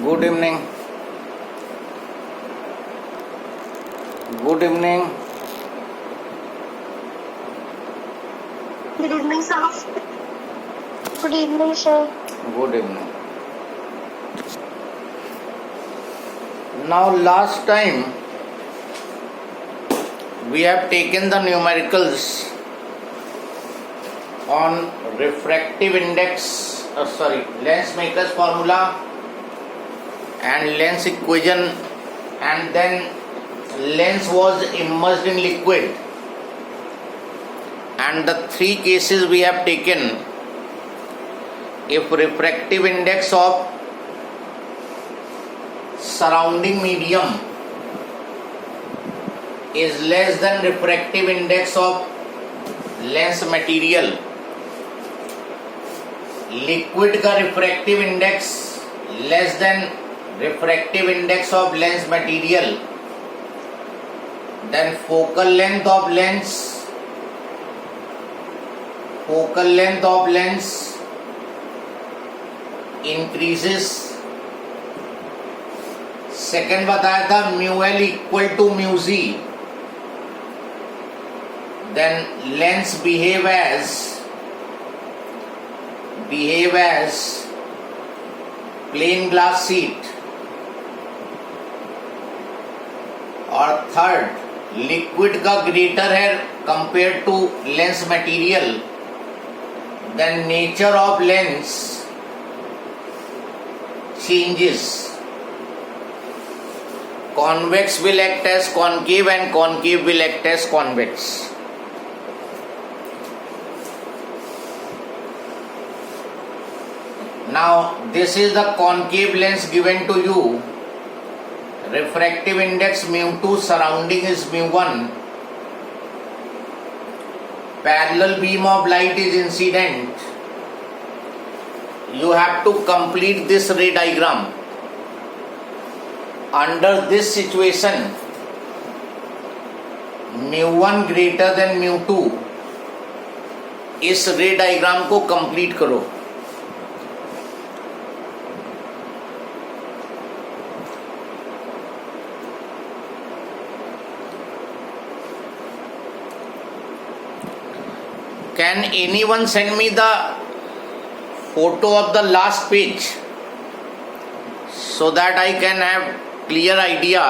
Good evening. Good evening. Good evening, sir. Good evening, sir. Good evening. Now, last time we have taken the numericals on refractive index, lens maker's formula and lens equation, and then lens was immersed in liquid, and the three cases we have taken. If refractive index of surrounding medium is less than refractive index of lens material, liquid का refractive index less than refractive index of lens material, then focal length of lens increases. Second बताया था mu L equal to mu G. Then lens behave as plane glass sheet. और third, liquid का greater है compare to lens material, then nature of lens changes. Convex will act as concave and concave will act as convex. Now this is the concave lens given to you. Refractive index mu2, surrounding is mu1. Parallel beam of light is incident. You have to complete this ray diagram. Under this situation, mu1 greater than mu2, इस रे diagram को complete करो. Can anyone send me the photo of the last page so that I can have clear idea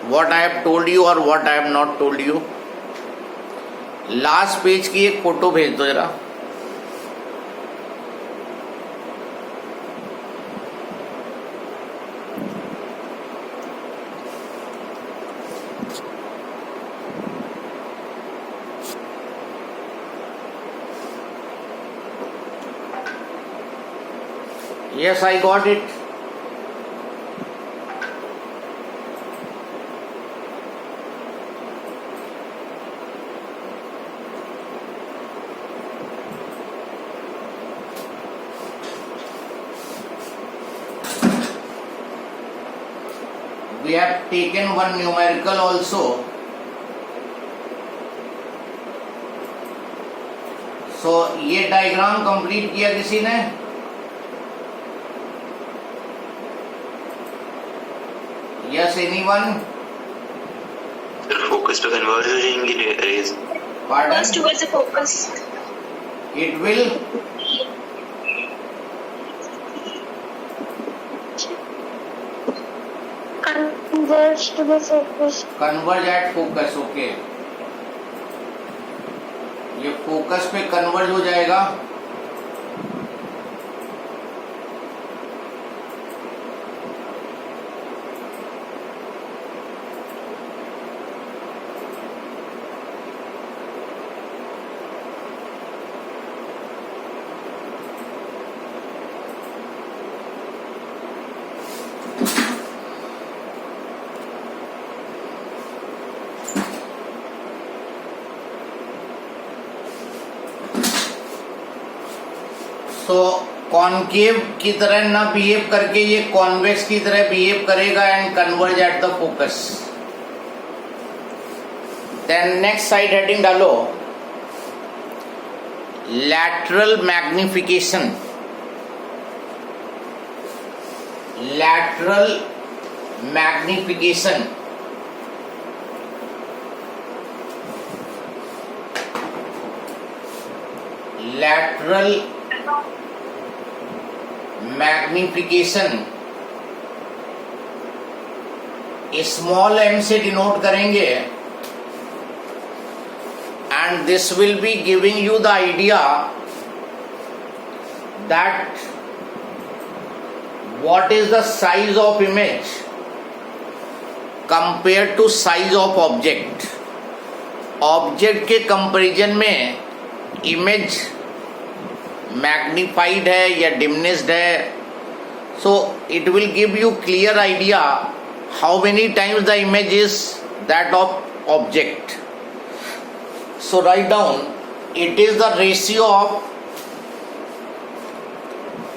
what I have told you or what I have not told you? Last page की एक photo भेज दो जरा. Yes, I got it. We have taken one numerical also. So ये diagram complete किया किसी ने? Yes, anyone? Focus to converging rays. Pardon? Goes towards the focus. It will Converge to the focus. converge at focus. Okay. ये focus पे converge हो जाएगा. तो concave की तरह ना बिहेव करके ये कॉन्वेक्स की तरह बिहेव करेगा and converge at the focus. Then next side heading डालो, lateral magnification. lateral magnification. Lateral magnification small m से डिनोट करेंगे, and this will be giving you the idea that what is the size of image compared to size of object. Object के comparison में image magnified है या diminished है, so it will give you clear idea how many times the image is that of object. So write down, it is the ratio of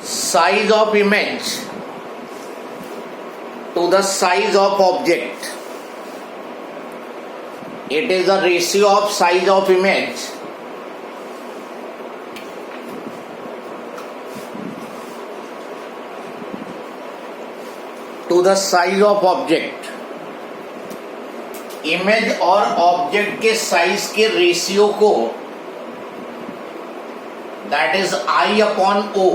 size of image to the size of object. It is the ratio of size of image to the size of object. Image और object के size के ratio को, that is I upon O.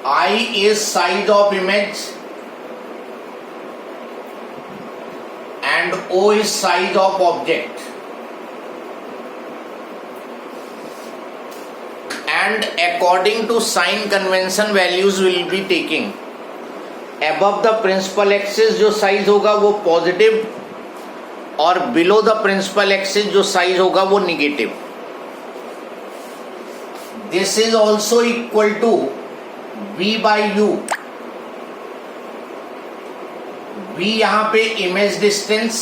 I is size of image and O is size of object. And according to sign convention values will be taking. Above the principal axis जो size होगा वो positive, और below the principal axis जो size होगा वो negative. This is also equal to V by U. V यहां पे image distance.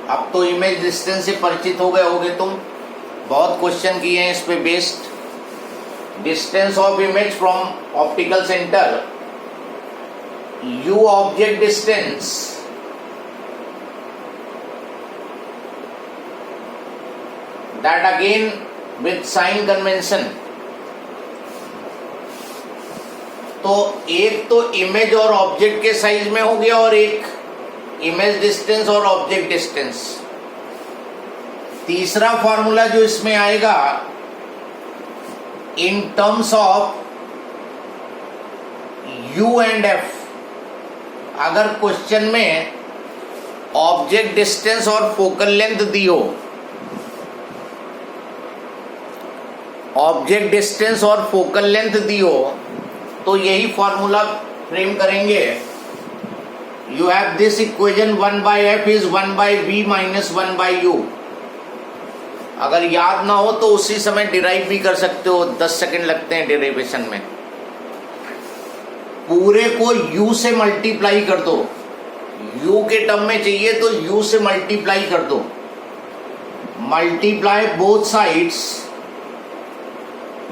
अब तो इमेज डिस्टेंस से परिचित हो गए होगे तुम, बहुत क्वेश्चन किए हैं इस पे based. Distance of image from optical centre. U object distance that again with sign convention. तो एक तो इमेज और ऑब्जेक्ट के साइज में हो गया, और एक इमेज डिस्टेंस और ऑब्जेक्ट डिस्टेंस. तीसरा फॉर्मूला जो इसमें आएगा in terms of U and F. अगर क्वेश्चन में ऑब्जेक्ट डिस्टेंस और फोकल लेंथ दी हो, ऑब्जेक्ट डिस्टेंस और फोकल लेंथ दी हो, तो यही फॉर्मूला फ्रेम करेंगे. You have this equation 1 by F is 1 by V minus 1 by U. अगर याद ना हो तो उसी समय डिराइव भी कर सकते हो, 10 सेकंड लगते हैं डेरिवेशन में. पूरे को u से मल्टीप्लाई कर दो. u के टर्म में चाहिए तो u से मल्टीप्लाई कर दो. Multiply both sides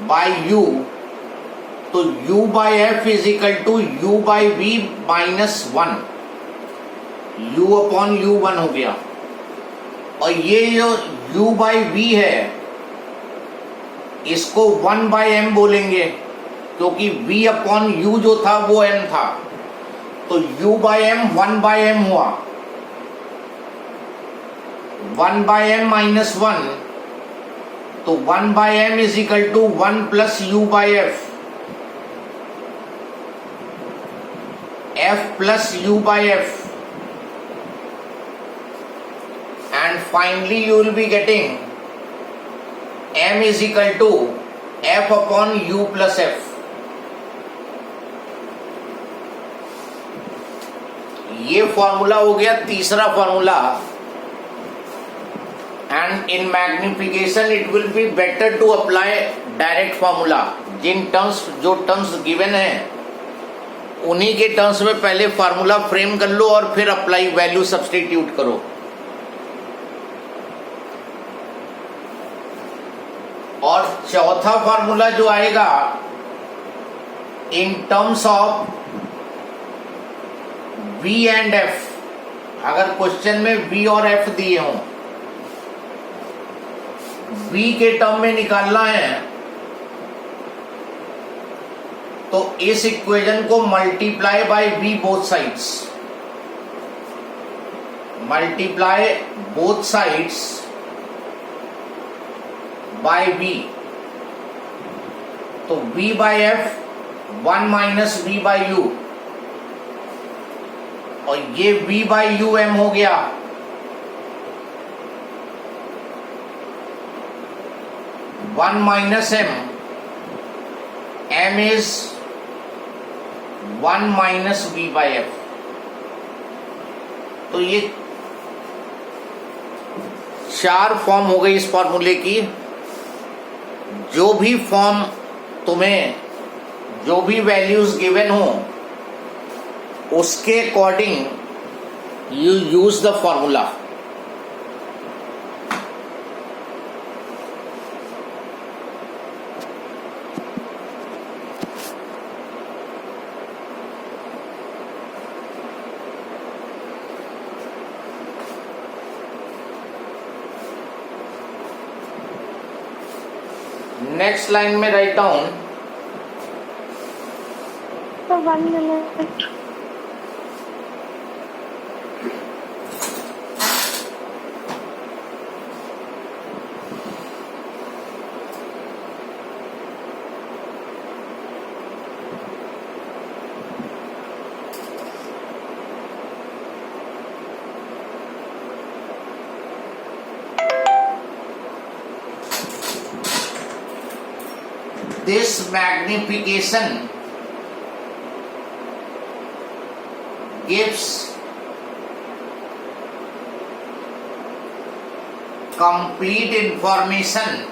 by u, तो u by F is equal to u by V minus 1. u upon u 1 हो गया. और ये जो u बाई वी है इसको 1 बाई एम बोलेंगे, क्योंकि v अपॉन u जो था वो m था. तो u by M 1 by M हुआ. 1 बाई एम माइनस 1, तो 1 by M is equal to 1 plus u by F. f plus u by F. And finally you will be getting m is equal to f upon u plus f. ये formula हो गया तीसरा formula. And in magnification it will be better to apply direct formula. जिन terms जो terms given है उन्हीं के terms में पहले फॉर्मूला फ्रेम कर लो और फिर अप्लाई वैल्यू सब्स्टिट्यूट करो. और चौथा फॉर्मूला जो आएगा in terms of V and F. अगर क्वेश्चन में V और F दिए हों, V के टर्म में निकालना है तो इस इक्वेशन को multiply by v both sides, multiply both sides by v, तो v by f 1 minus v by u, और ये v बाय u m हो गया। One minus m, m is 1 minus v by f। तो ये 4 form हो गई इस फॉर्मूले की। जो भी फॉर्म तुम्हें, जो भी वैल्यूज गिवन हो, उसके according you use the formula. Next line में write down, So 1 minute. this magnification gives complete information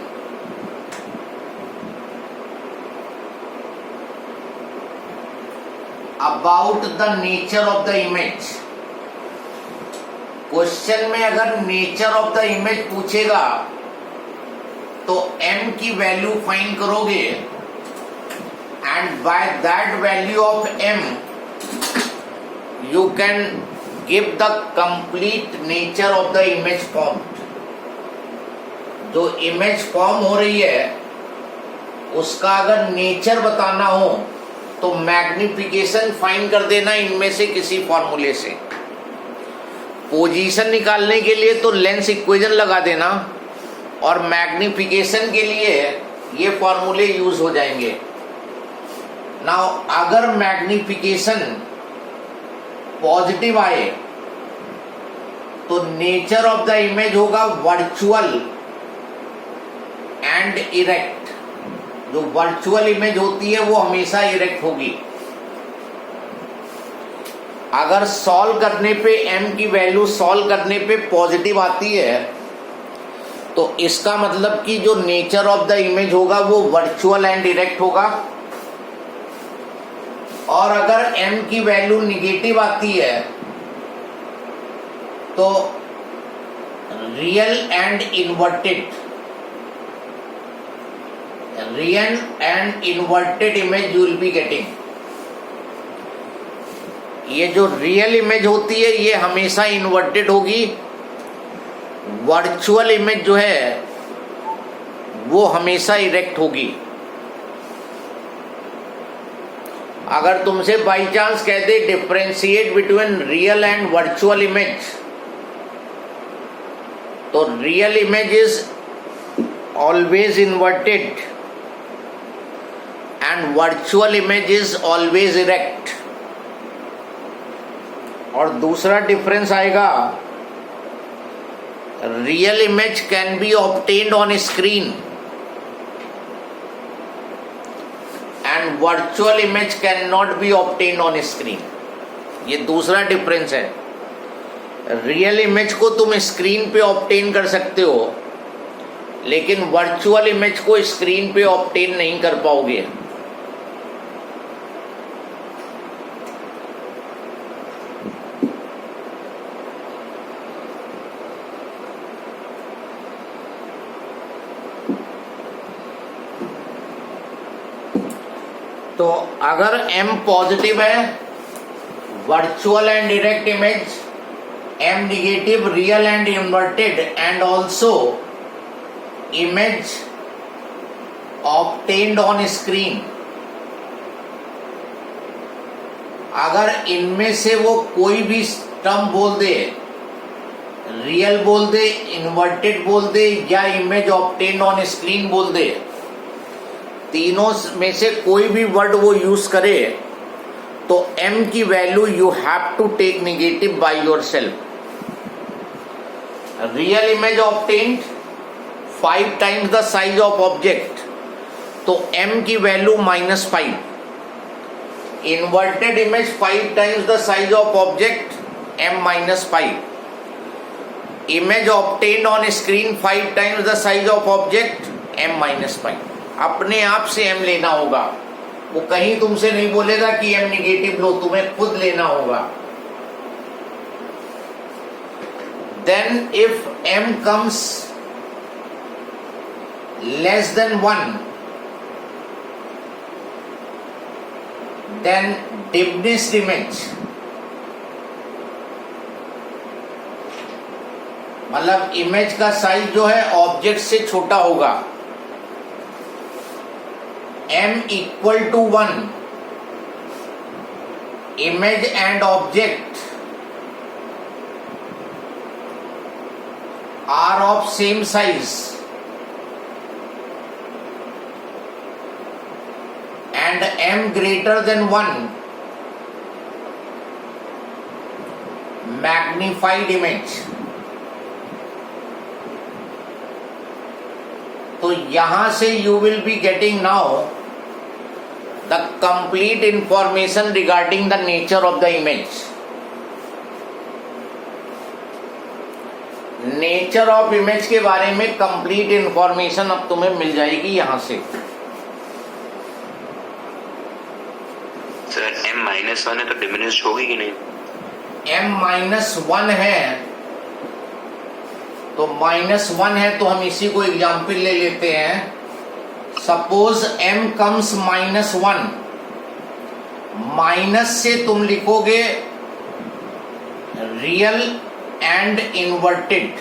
about the nature of the image। Question में अगर नेचर ऑफ द इमेज पूछेगा तो m की वैल्यू फाइंड करोगे, and by that value of m you can give the complete nature of the image form. जो image form हो रही है उसका अगर नेचर बताना हो तो मैग्निफिकेशन फाइंड कर देना इनमें से किसी फॉर्मूले से। पोजीशन निकालने के लिए तो लेंस इक्वेशन लगा देना, और मैग्निफिकेशन के लिए ये फॉर्मूले यूज हो जाएंगे। नाउ अगर मैग्निफिकेशन पॉजिटिव आए तो नेचर ऑफ द इमेज होगा वर्चुअल एंड इरेक्ट। जो वर्चुअल इमेज होती है वो हमेशा इरेक्ट होगी। अगर सॉल्व करने पे m की वैल्यू सॉल्व करने पे पॉजिटिव आती है तो इसका मतलब कि जो नेचर ऑफ द इमेज होगा वो वर्चुअल एंड इरेक्ट होगा। और अगर m की वैल्यू निगेटिव आती है तो real and inverted image you will be getting. ये जो रियल इमेज होती है ये हमेशा इन्वर्टेड होगी, वर्चुअल इमेज जो है वो हमेशा इरेक्ट होगी। अगर तुमसे बाई चांस कहते differentiate between real and virtual image, तो real image is always inverted and virtual image is always erect. और दूसरा डिफरेंस आएगा, real image can be obtained on screen and virtual image can not be obtained on screen. ये दूसरा difference है। Real image को तुम screen पे obtain कर सकते हो, लेकिन वर्चुअल इमेज को स्क्रीन पे ऑब्टेन नहीं कर पाओगे। तो अगर m पॉजिटिव है virtual and direct image, m negative real and inverted, and also image obtained on screen, अगर इनमें से वो कोई भी टर्म बोल दे, रियल बोल दे, इन्वर्टेड बोल दे या इमेज ऑब्टेन्ड ऑन स्क्रीन बोल दे, तीनों में से कोई भी वर्ड वो यूज करे तो m की value you have to take negative by yourself. Real image obtained 5 times the size of object, तो m की value -5। Inverted image 5 times the size of object, m-5। Image obtained on screen 5 times the size of object, m-5। अपने आप से m लेना होगा, वो कहीं तुमसे नहीं बोलेगा कि m निगेटिव लो, तुम्हें खुद लेना होगा। Then if m comes less than 1, then diminished image, मतलब इमेज का साइज जो है ऑब्जेक्ट से छोटा होगा। m equal to 1, image and object are of same size and m greater than 1, magnified image। तो यहां से you will be getting now the complete information regarding the nature of the image. Nature of image के बारे में complete information अब तुम्हें मिल जाएगी यहां से। सर m-1 है तो डिमिनिश्ड होगी कि नहीं? m-1 है तो -1 है तो हम इसी को एग्जाम्पल ले लेते हैं। सपोज m कम्स -1, माइनस से तुम लिखोगे real and inverted.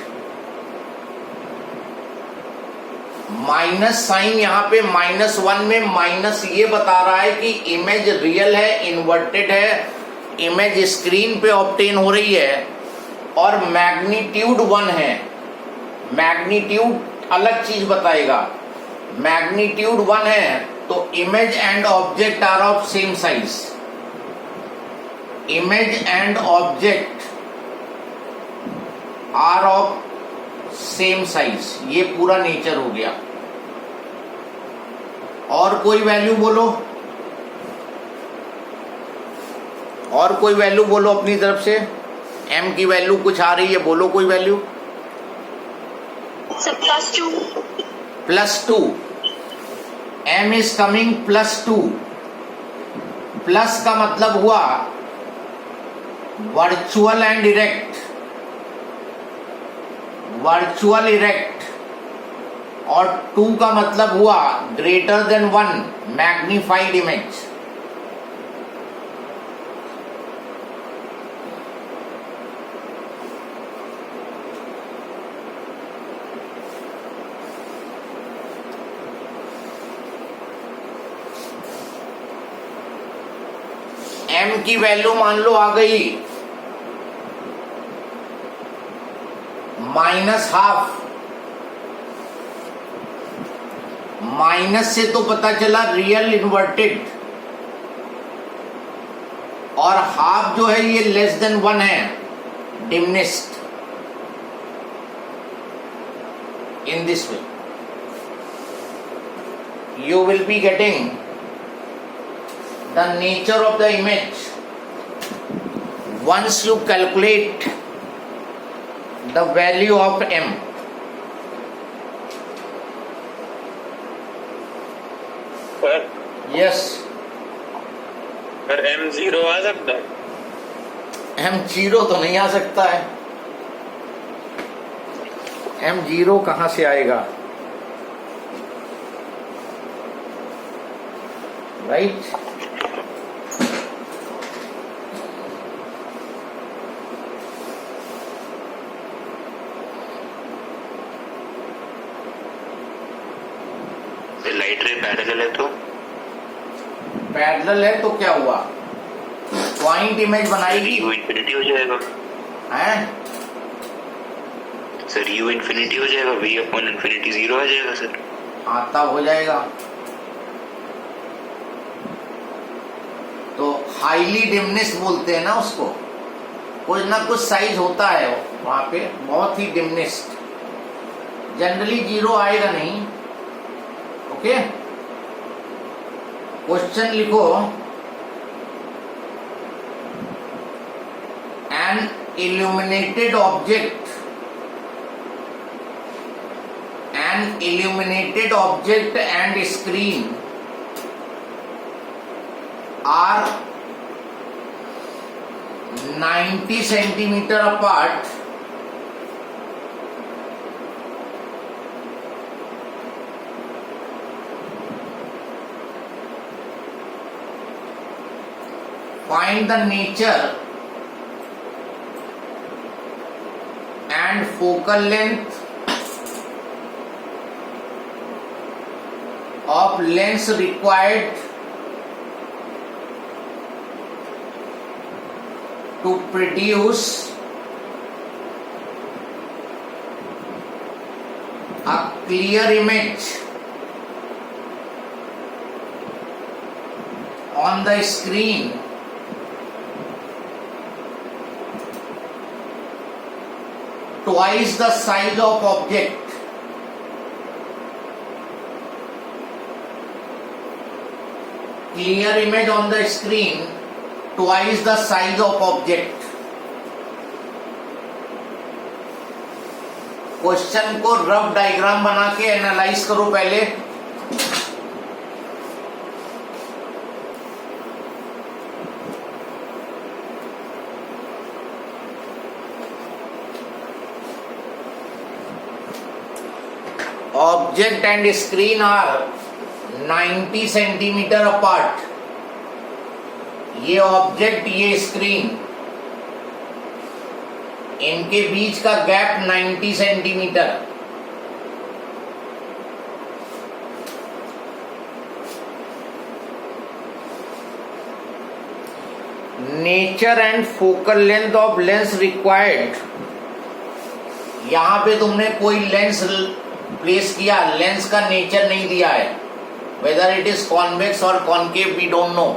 Minus sign यहां पे -1 में माइनस ये बता रहा है कि इमेज रियल है, इन्वर्टेड है, इमेज स्क्रीन पे ऑब्टेन हो रही है और मैग्नीट्यूड 1 है। मैग्नीट्यूड अलग चीज बताएगा। मैग्नीट्यूड 1 है तो image and object are of same size. Image and object are of same size, ये पूरा नेचर हो गया। और कोई वैल्यू बोलो, और कोई वैल्यू बोलो अपनी तरफ से। m की वैल्यू कुछ आ रही है, बोलो कोई value. +2। m is coming +2। Plus का मतलब हुआ virtual and erect, virtual erect, और 2 का मतलब हुआ greater than 1, magnified image. m की वैल्यू मान लो आ गई -½ माइनस से तो पता चला रियल इन्वर्टेड, और हाफ जो है ये लेस देन 1 है, diminished. In this way you will be getting the nature of the image once you calculate the value of m. पर Yes, पर m0 आ सकता है? m0 तो नहीं आ सकता है। m0 कहाँ से आएगा? राइट? लाइट रे पैरेलल है तो पैरेलल है तो क्या हुआ? पॉइंट इमेज बनाएगी यू इन्फिनिटी हो जाएगा है। सर, यू इन्फिनिटी हो जाएगा, वी अपॉन इन्फिनिटी 0 आ जाएगा सर। हाँ तब हो जाएगा। तो हाईली डिमनिस्ट बोलते हैं ना उसको, कुछ ना कुछ साइज होता है वहां पे बहुत ही डिमनिस्ट, जनरली 0 आएगा नहीं। ओके, क्वेश्चन लिखो, N illuminated object and screen are 90 centimeter apart. Find the nature and focal length of lens required to produce a clear image on the screen twice the size of object. Clear image on the screen twice the size of object. Question को rough diagram बना के analyse करो पहले। Object and screen are 90 centimetre apart. ये object, ये screen, इनके बीच का gap 90 centimetre. Nature and focal length of lens required, यहां पे तुमने कोई लेंस प्लेस किया, लेंस का नेचर नहीं दिया है, whether it is convex or concave we don't know.